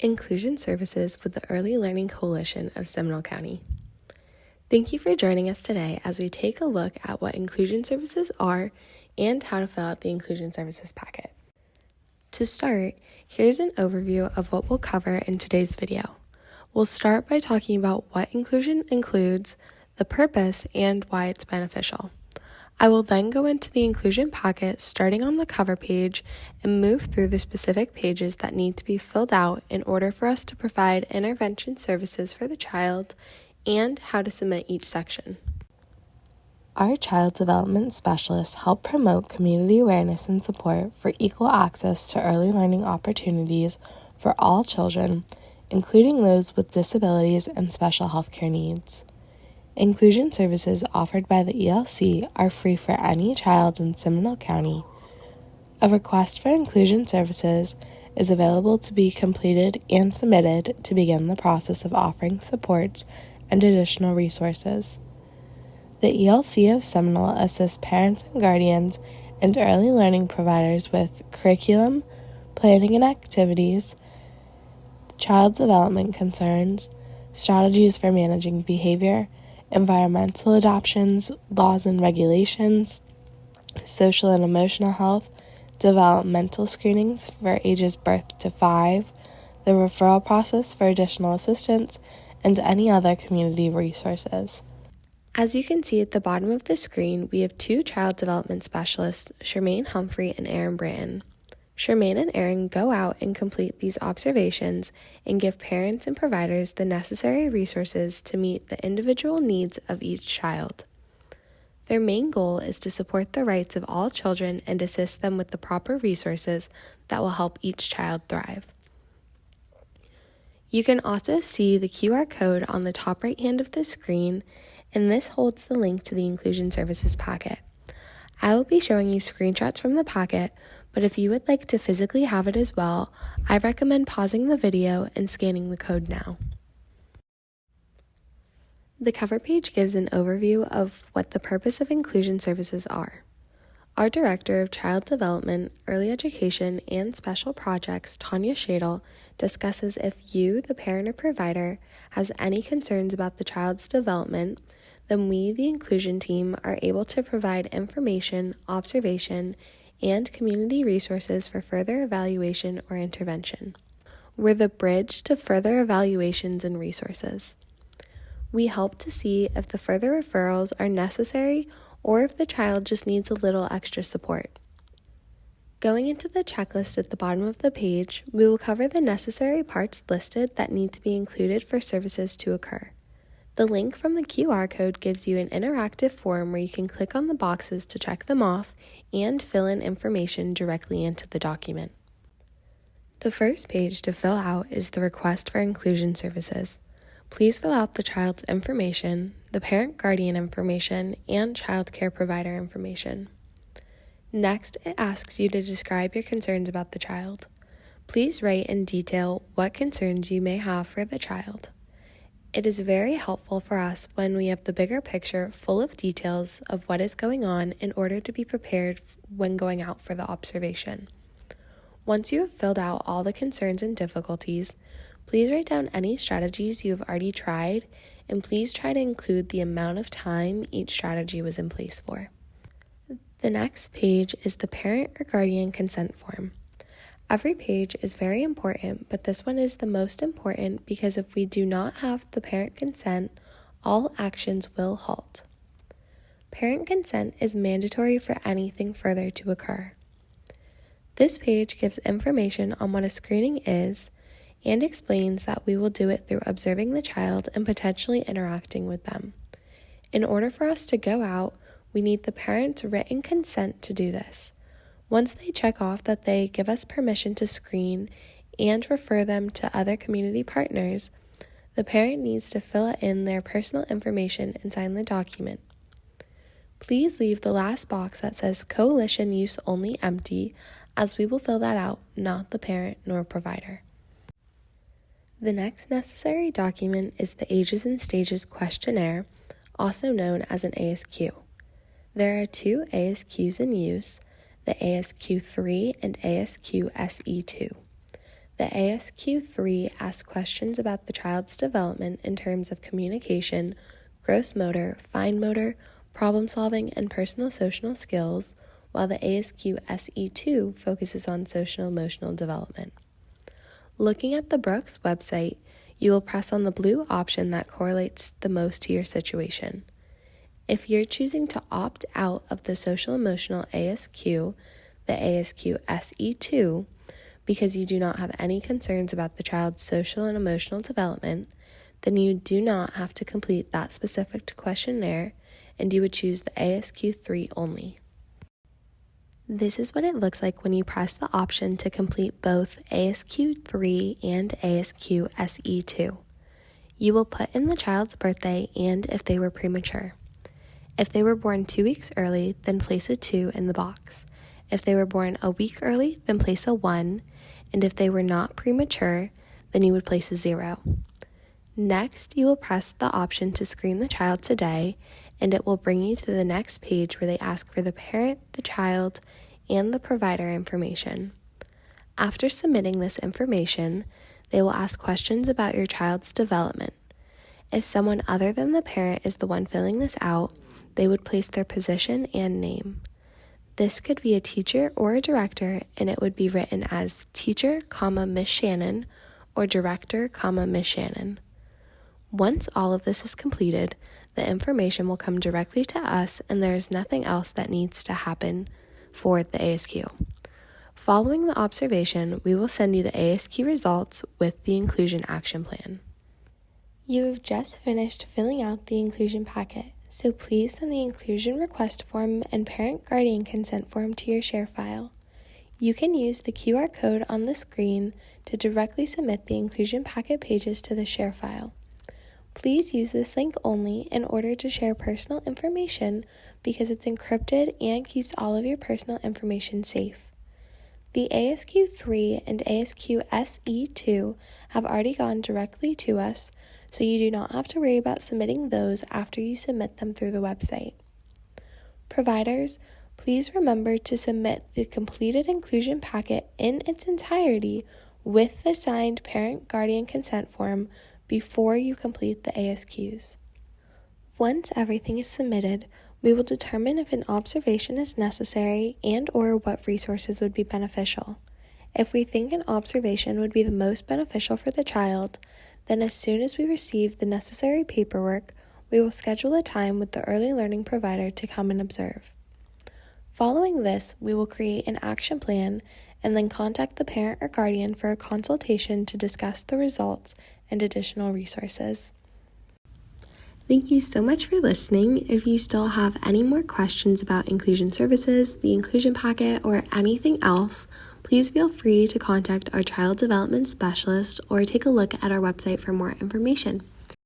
Inclusion Services with the Early Learning Coalition of Seminole County. Thank you for joining us today as we take a look at what inclusion services are and how to fill out the inclusion services packet. To start, here's an overview of what we'll cover in today's video. We'll start by talking about what inclusion includes, the purpose, and why it's beneficial. I will then go into the inclusion packet starting on the cover page and move through the specific pages that need to be filled out in order for us to provide intervention services for the child and how to submit each section. Our child development specialists help promote community awareness and support for equal access to early learning opportunities for all children, including those with disabilities and special healthcare needs. Inclusion services offered by the ELC are free for any child in Seminole County. A request for inclusion services is available to be completed and submitted to begin the process of offering supports and additional resources. The ELC of Seminole assists parents and guardians and early learning providers with curriculum, planning and activities, child development concerns, strategies for managing behavior, environmental adoptions, laws and regulations, social and emotional health, developmental screenings for ages birth to 5, the referral process for additional assistance, and any other community resources. As you can see at the bottom of the screen, we have two child development specialists, Charmaine Humphrey and Aaron Branton. Charmaine and Aaron go out and complete these observations and give parents and providers the necessary resources to meet the individual needs of each child. Their main goal is to support the rights of all children and assist them with the proper resources that will help each child thrive. You can also see the QR code on the top right hand of the screen, and this holds the link to the Inclusion Services packet. I will be showing you screenshots from the packet, but if you would like to physically have it as well, I recommend pausing the video and scanning the code now. The cover page gives an overview of what the purpose of inclusion services are. Our Director of Child Development, Early Education, and Special Projects, Tanya Shadle, discusses if you, the parent or provider, has any concerns about the child's development, then we, the inclusion team, are able to provide information, observation, and community resources for further evaluation or intervention. We're the bridge to further evaluations and resources. We help to see if the further referrals are necessary or if the child just needs a little extra support. Going into the checklist at the bottom of the page, we will cover the necessary parts listed that need to be included for services to occur. The link from the QR code gives you an interactive form where you can click on the boxes to check them off and fill in information directly into the document. The first page to fill out is the request for inclusion services. Please fill out the child's information, the parent-guardian information, and child care provider information. Next, it asks you to describe your concerns about the child. Please write in detail what concerns you may have for the child. It is very helpful for us when we have the bigger picture full of details of what is going on in order to be prepared when going out for the observation. Once you have filled out all the concerns and difficulties, please write down any strategies you have already tried, and please try to include the amount of time each strategy was in place for. The next page is the parent or guardian consent form. Every page is very important, but this one is the most important because if we do not have the parent consent, all actions will halt. Parent consent is mandatory for anything further to occur. This page gives information on what a screening is and explains that we will do it through observing the child and potentially interacting with them. In order for us to go out, we need the parent's written consent to do this. Once they check off that they give us permission to screen and refer them to other community partners, the parent needs to fill in their personal information and sign the document. Please leave the last box that says Coalition Use Only empty, as we will fill that out, not the parent nor provider. The next necessary document is the Ages and Stages Questionnaire, also known as an ASQ. There are two ASQs in use, the ASQ3 and ASQ SE2. The ASQ3 asks questions about the child's development in terms of communication, gross motor, fine motor, problem solving, and personal social skills, while the ASQ SE2 focuses on social emotional development. Looking at the Brooks website, you will press on the blue option that correlates the most to your situation. If you're choosing to opt out of the social emotional ASQ, the ASQ SE2, because you do not have any concerns about the child's social and emotional development, then you do not have to complete that specific questionnaire, and you would choose the ASQ3 only. This is what it looks like when you press the option to complete both ASQ3 and ASQ SE2. You will put in the child's birthday and if they were premature. If they were born 2 weeks early, then place a 2 in the box. If they were born a week early, then place a 1, and if they were not premature, then you would place a 0. Next, you will press the option to screen the child today, and it will bring you to the next page where they ask for the parent, the child, and the provider information. After submitting this information, they will ask questions about your child's development. If someone other than the parent is the one filling this out, they would place their position and name. This could be a teacher or a director, and it would be written as teacher, Miss Shannon, or director, Miss Shannon. Once all of this is completed, the information will come directly to us, and there is nothing else that needs to happen for the ASQ. Following the observation, we will send you the ASQ results with the inclusion action plan. You have just finished filling out the inclusion packet, so please send the inclusion request form and parent-guardian consent form to your share file. You can use the QR code on the screen to directly submit the inclusion packet pages to the share file. Please use this link only in order to share personal information because it's encrypted and keeps all of your personal information safe. The ASQ3 and ASQ SE2 have already gone directly to us, so you do not have to worry about submitting those after you submit them through the website. Providers, please remember to submit the completed inclusion packet in its entirety with the signed parent-guardian consent form before you complete the ASQs. Once everything is submitted, we will determine if an observation is necessary and/or what resources would be beneficial. If we think an observation would be the most beneficial for the child, then as soon as we receive the necessary paperwork, we will schedule a time with the early learning provider to come and observe. Following this, we will create an action plan and then contact the parent or guardian for a consultation to discuss the results and additional resources. Thank you so much for listening. If you still have any more questions about inclusion services, the inclusion packet, or anything else, please feel free to contact our child development specialist or take a look at our website for more information.